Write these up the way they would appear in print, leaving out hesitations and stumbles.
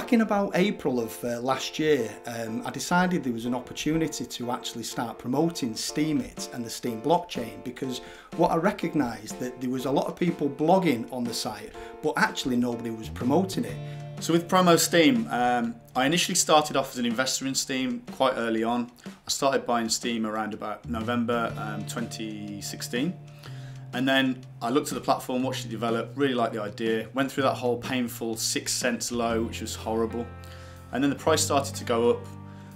Back in about April of last year, I decided there was an opportunity to actually start promoting Steemit and the Steem blockchain, because what I recognised that there was a lot of people blogging on the site, but actually nobody was promoting it. So with promo-steem, I initially started off as an investor in Steem quite early on. I started buying Steem around about November 2016. And then I looked at the platform, watched it develop, really liked the idea, went through that whole painful 6 cents low, which was horrible. And then the price started to go up,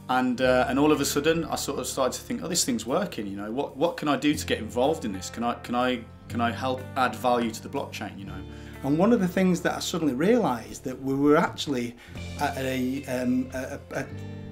and all of a sudden I sort of started to think, oh, this thing's working, you know, what can I do to get involved in this? Can I help add value to the blockchain, you know? And one of the things that I suddenly realised, that we were actually at a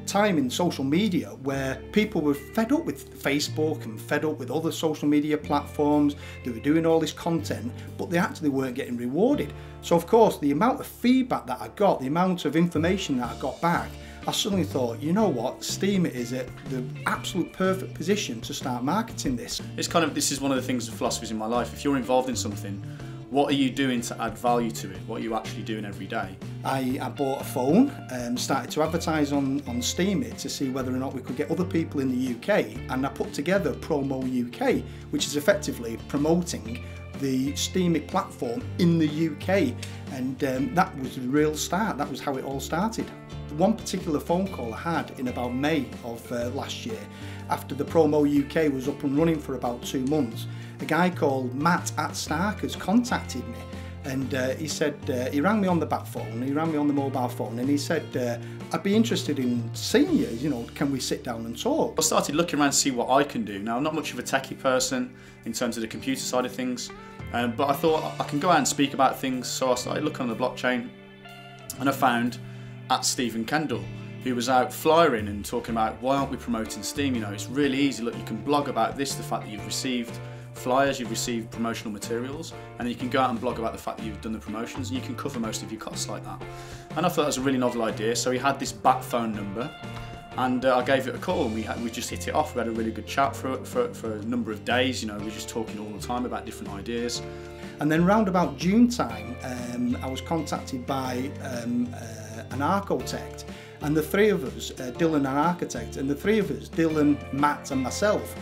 time in social media where people were fed up with Facebook and fed up with other social media platforms. They were doing all this content, but they actually weren't getting rewarded. So of course, the amount of feedback that I got, the amount of information that I got back, I suddenly thought, you know what, Steemit is at the absolute perfect position to start marketing this. This is one of the things, the philosophies in my life. If you're involved in something, what are you doing to add value to it? What are you actually doing every day? I bought a phone and started to advertise on Steemit to see whether or not we could get other people in the UK, and I put together Promo UK, which is effectively promoting the Steemit platform in the UK, and that was the real start. That was how it all started. One particular phone call I had in about May of last year, after the Promo UK was up and running for about 2 months, a guy called Matt at Starkers contacted me, and he said, he rang me on the back phone, he rang me on the mobile phone, and he said, I'd be interested in seeing you, you know, can we sit down and talk? I started looking around to see what I can do. Now, I'm not much of a techie person in terms of the computer side of things, but I thought I can go out and speak about things, so I started looking on the blockchain, and I found at Stephen Kendall, who was out flyering and talking about, why aren't we promoting Steem? You know, it's really easy. Look, you can blog about this, the fact that you've received flyers, you've received promotional materials, and then you can go out and blog about the fact that you've done the promotions, and you can cover most of your costs like that. And I thought that was a really novel idea, so he had this back phone number, and I gave it a call, and we just hit it off. We had a really good chat for a number of days. You know, we were just talking all the time about different ideas. And then round about June time, I was contacted by an architect, and the three of us, Dylan, an architect, and the three of us, Dylan, Matt and myself,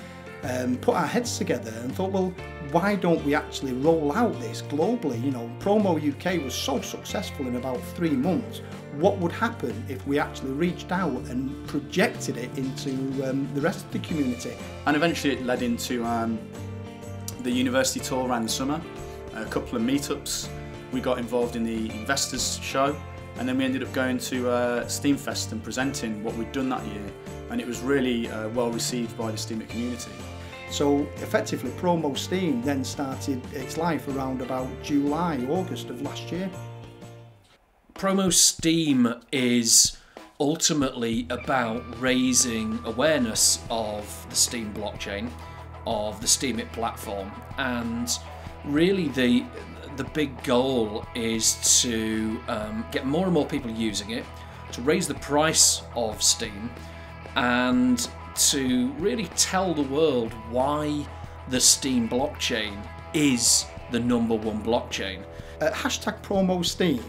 put our heads together and thought, well, why don't we actually roll out this globally? You know, Promo UK was so successful in about 3 months. What would happen if we actually reached out and projected it into the rest of the community? And eventually it led into the university tour around the summer, a couple of meetups. We got involved in the investors show, and then we ended up going to Steamfest and presenting what we'd done that year, and it was really well received by the Steemit community. So effectively Promo Steem then started its life around about July, August of last year. Promo Steem is ultimately about raising awareness of the Steem blockchain, of the Steemit platform, and really the big goal is to get more and more people using it, to raise the price of Steem, and to really tell the world why the Steem blockchain is the #1 blockchain. Hashtag Promo Steem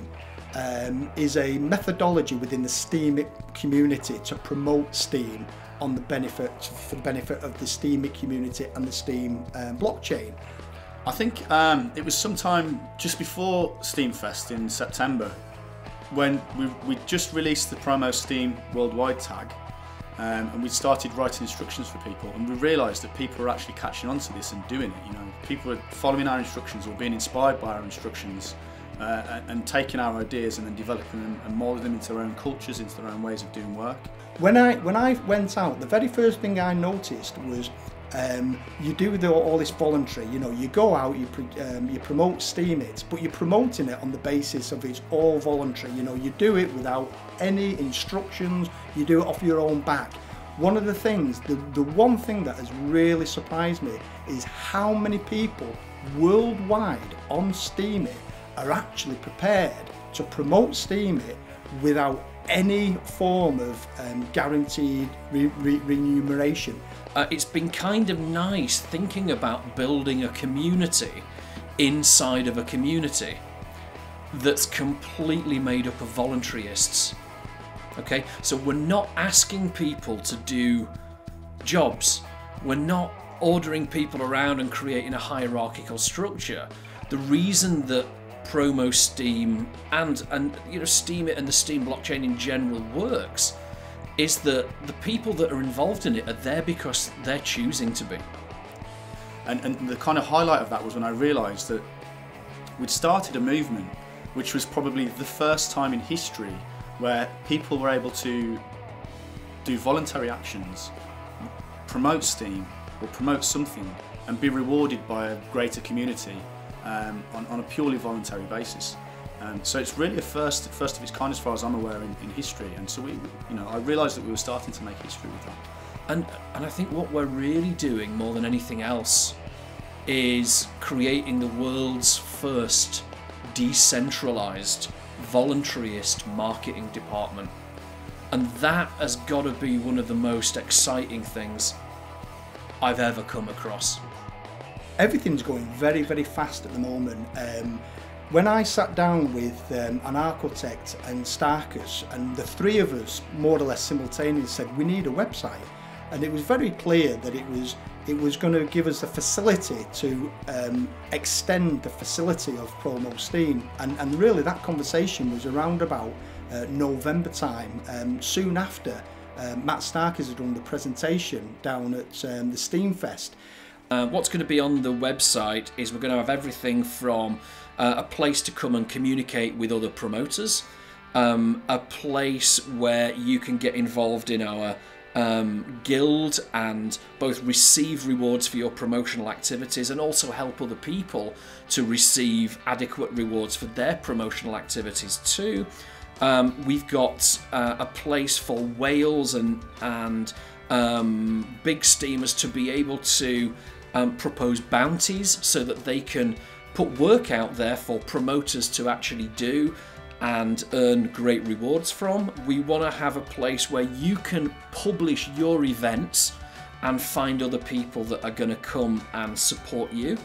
is a methodology within the Steemit community to promote Steem for the benefit of the Steemit community and the Steem blockchain. I think it was sometime just before Steamfest in September when we just released the Promo Steem worldwide tag, and we started writing instructions for people, and we realised that people were actually catching on to this and doing it. You know, people were following our instructions or being inspired by our instructions, and taking our ideas and then developing them and moulding them into their own cultures, into their own ways of doing work. When I went out, the very first thing I noticed was you do all this voluntary, you know, you go out, you promote Steemit, but you're promoting it on the basis of it's all voluntary. You know, you do it without any instructions, you do it off your own back. One of the things, the one thing that has really surprised me is how many people worldwide on Steemit are actually prepared to promote Steemit without any form of guaranteed remuneration. It's been kind of nice thinking about building a community inside of a community. that's completely made up of voluntarists. Okay, so we're not asking people to do jobs. We're not ordering people around and creating a hierarchical structure. The reason that promo-steem and Steemit and the Steem blockchain in general works is that the people that are involved in it are there because they're choosing to be. And the kind of highlight of that was when I realised that we'd started a movement which was probably the first time in history where people were able to do voluntary actions, promote Steem or promote something and be rewarded by a greater community on a purely voluntary basis. So it's really a first of its kind as far as I'm aware in history, and so I realised that we were starting to make history with that. And I think what we're really doing more than anything else is creating the world's first decentralised voluntarist marketing department, and that has got to be one of the most exciting things I've ever come across. Everything's going very, very fast at the moment. When I sat down with an architect and Starkers, and the three of us more or less simultaneously said we need a website, and it was very clear that it was going to give us the facility to extend the facility of promo-steem, and really that conversation was around about November time, soon after Matt Starkers had done the presentation down at the Steam Fest. What's going to be on the website is we're going to have everything from a place to come and communicate with other promoters, a place where you can get involved in our guild and both receive rewards for your promotional activities and also help other people to receive adequate rewards for their promotional activities too. We've got a place for whales and big steamers to be able to propose bounties so that they can put work out there for promoters to actually do and earn great rewards from. We want to have a place where you can publish your events and find other people that are going to come and support you.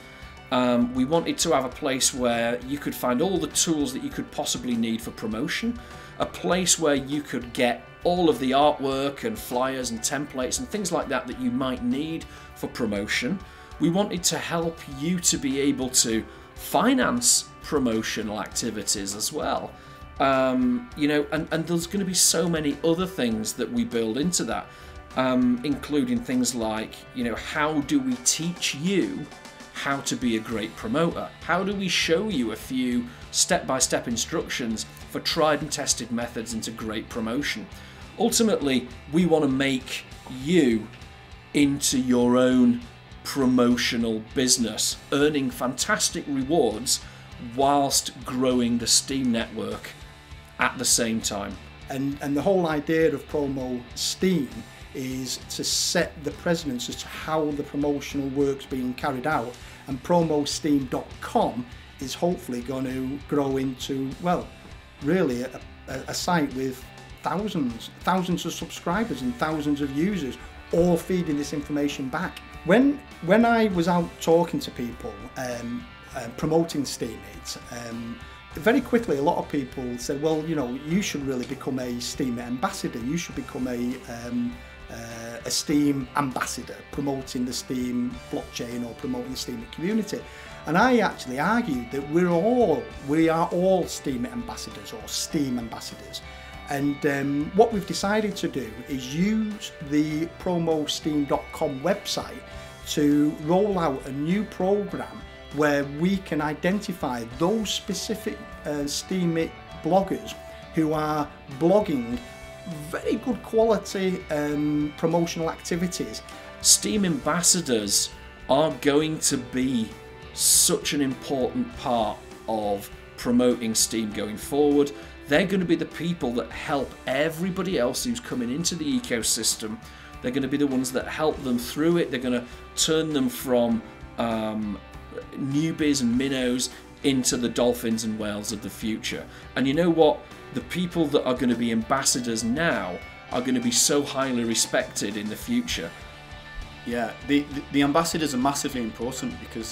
We wanted to have a place where you could find all the tools that you could possibly need for promotion, a place where you could get all of the artwork and flyers and templates and things like that that you might need for promotion. We wanted to help you to be able to finance promotional activities as well. And there's going to be so many other things that we build into that, including things like, how do we teach you how to be a great promoter? How do we show you a few step-by-step instructions for tried and tested methods into great promotion? Ultimately, we want to make you into your own promotional business, earning fantastic rewards whilst growing the Steem network at the same time. And the whole idea of promo-steem is to set the precedence as to how the promotional work's being carried out, and promo-steem.com is hopefully going to grow into, well, really a site with thousands of subscribers and thousands of users all feeding this information back. When I was out talking to people promoting Steemit, very quickly a lot of people said, well, you should really become a Steem ambassador, you should become a Steem ambassador, promoting the Steem blockchain or promoting the Steemit community. And I actually argued that we are all Steemit ambassadors or Steem ambassadors. And what we've decided to do is use the promo-steem.com website to roll out a new program where we can identify those specific Steemit bloggers who are blogging very good quality promotional activities. Steem ambassadors are going to be such an important part of promoting Steem going forward. They're going to be the people that help everybody else who's coming into the ecosystem. They're going to be the ones that help them through it. They're going to turn them from newbies and minnows into the dolphins and whales of the future. And you know what? The people that are going to be ambassadors now are going to be so highly respected in the future. Yeah, the ambassadors are massively important because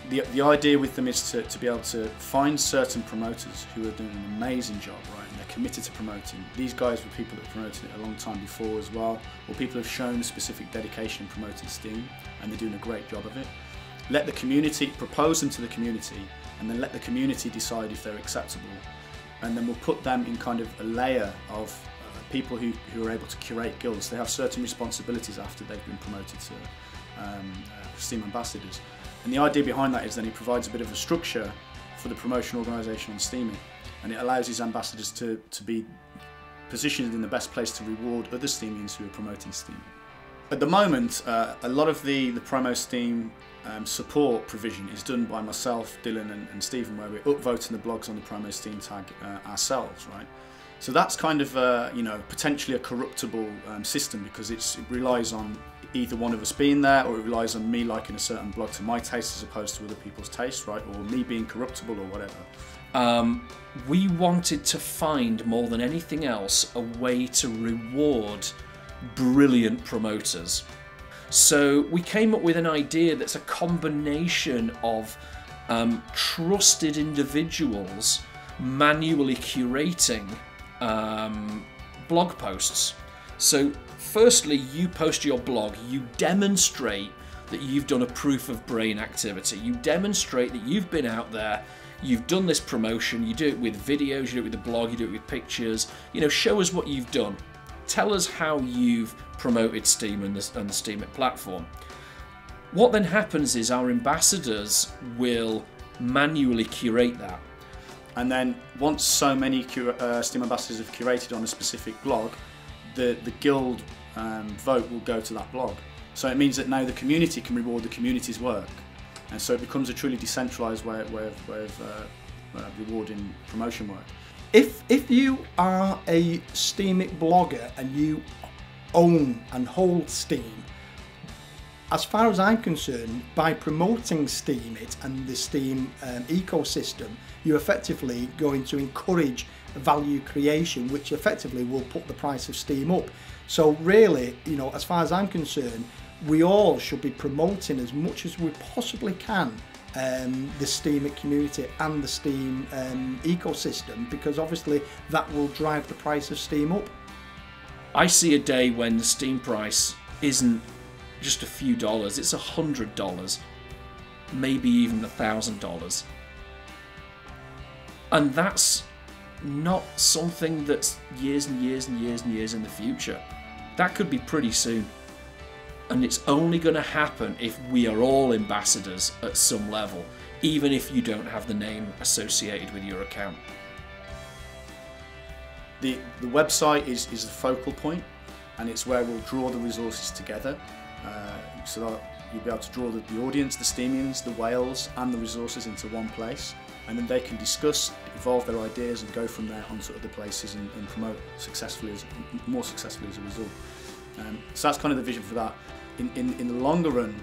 the idea with them is to be able to find certain promoters who are doing an amazing job, right, and they're committed to promoting. These guys were people that have promoted it a long time before as well, or people who have shown a specific dedication in promoting Steem, and they're doing a great job of it. Let the community, propose them to the community, and then let the community decide if they're acceptable, and then we'll put them in kind of a layer of people who are able to curate guilds. They have certain responsibilities after they've been promoted to Steem ambassadors. And the idea behind that is then it provides a bit of a structure for the promotion organisation on Steemit, and it allows these ambassadors to be positioned in the best place to reward other Steemians who are promoting Steemit. At the moment, a lot of the promo-steem support provision is done by myself, Dylan and Stephen, where we're upvoting the blogs on the promo-steem tag ourselves, right? So that's kind of you know, potentially a corruptible system, because it relies on either one of us being there, or it relies on me liking a certain blog to my taste as opposed to other people's taste, right? Or me being corruptible or whatever. We wanted to find, more than anything else, a way to reward brilliant promoters. So we came up with an idea that's a combination of trusted individuals manually curating blog posts. So firstly, you post your blog, you demonstrate that you've done a proof of brain activity, you demonstrate that you've been out there, you've done this promotion, you do it with videos, you do it with the blog, you do it with pictures, you know, show us what you've done. Tell us how you've promoted Steem and the Steemit platform. What then happens is our ambassadors will manually curate that. And then once so many Steem ambassadors have curated on a specific blog, the guild vote will go to that blog. So it means that now the community can reward the community's work. And so it becomes a truly decentralised way of rewarding promotion work. If you are a Steemit blogger and you own and hold Steem, as far as I'm concerned, by promoting Steemit and the Steem ecosystem, you're effectively going to encourage value creation, which effectively will put the price of Steem up. So really, you know, as far as I'm concerned, we all should be promoting as much as we possibly can the Steemit community and the Steem ecosystem, because obviously that will drive the price of Steem up. I see a day when the Steem price isn't just a few dollars, it's $100, maybe even $1,000. And that's not something that's years and years and years and years in the future. That could be pretty soon. And it's only going to happen if we are all ambassadors at some level, even if you don't have the name associated with your account. The website is the focal point, and it's where we'll draw the resources together, so that you'll be able to draw the audience, the Steemians, the whales and the resources into one place, and then they can discuss, evolve their ideas and go from there onto other places and promote more successfully as a result. So that's kind of the vision for that. In the longer run,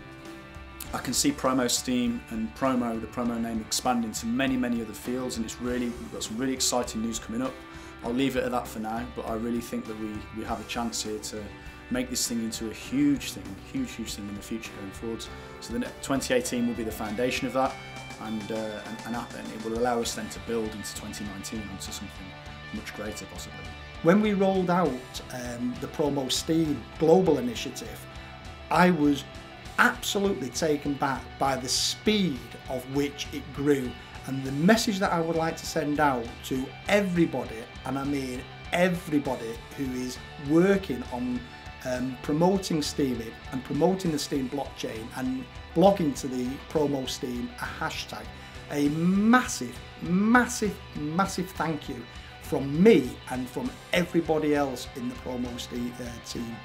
I can see promo-steem and the promo name expanding to many other fields, and we've got some really exciting news coming up. I'll leave it at that for now, but I really think that we have a chance here to make this thing into a huge thing in the future going forwards. So 2018 will be the foundation of that, and it will allow us then to build into 2019 onto something much greater possibly. When we rolled out the promo-steem global initiative, I was absolutely taken back by the speed of which it grew, and the message that I would like to send out to everybody, and I mean everybody who is working on promoting Steemit and promoting the Steem blockchain and blogging to the promo-steem a hashtag, a massive thank you from me and from everybody else in the promo-steem team.